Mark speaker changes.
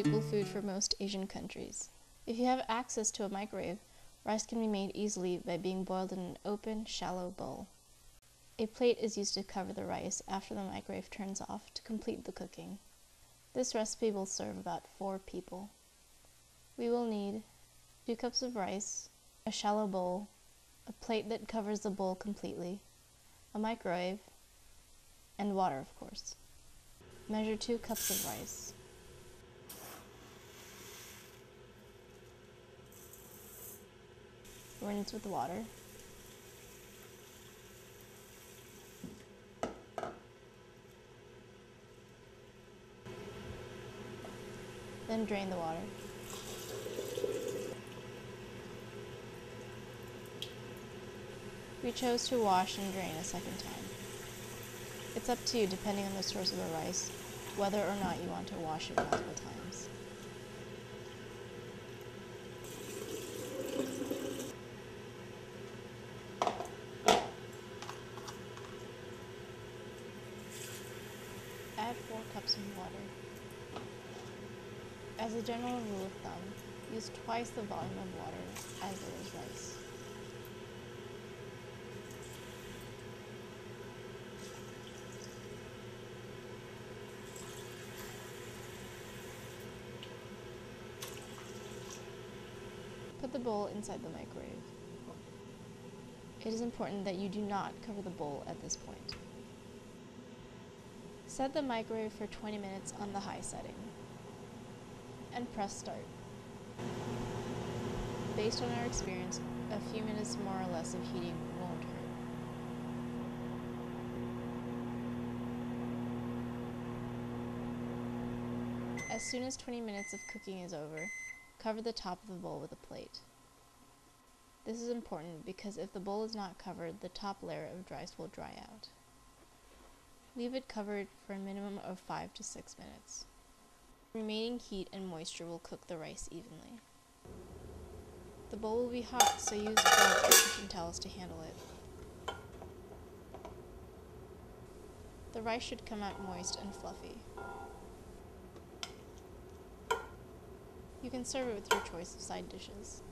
Speaker 1: staple food for most Asian countries. If you have access to a microwave, rice can be made easily by being boiled in an open, shallow bowl. A plate is used to cover the rice after the microwave turns off to complete the cooking. This recipe will serve about 4 people. We will need 2 cups of rice, a shallow bowl, a plate that covers the bowl completely, a microwave, and water, of course. Measure 2 cups of rice. Rinse with water. Then drain the water. We chose to wash and drain a second time. It's up to you, depending on the source of the rice, whether or not you want to wash it multiple times. Add 4 cups of water. As a general rule of thumb, use twice the volume of water as there is rice. Put the bowl inside the microwave. It is important that you do not cover the bowl at this point. Set the microwave for 20 minutes on the high setting, and press start. Based on our experience, a few minutes more or less of heating won't hurt. As soon as 20 minutes of cooking is over, cover the top of the bowl with a plate. This is important because if the bowl is not covered, the top layer of rice will dry out. Leave it covered for a minimum of 5 to 6 minutes. Remaining heat and moisture will cook the rice evenly. The bowl will be hot, so use gloves or kitchen towels to handle it. The rice should come out moist and fluffy. You can serve it with your choice of side dishes.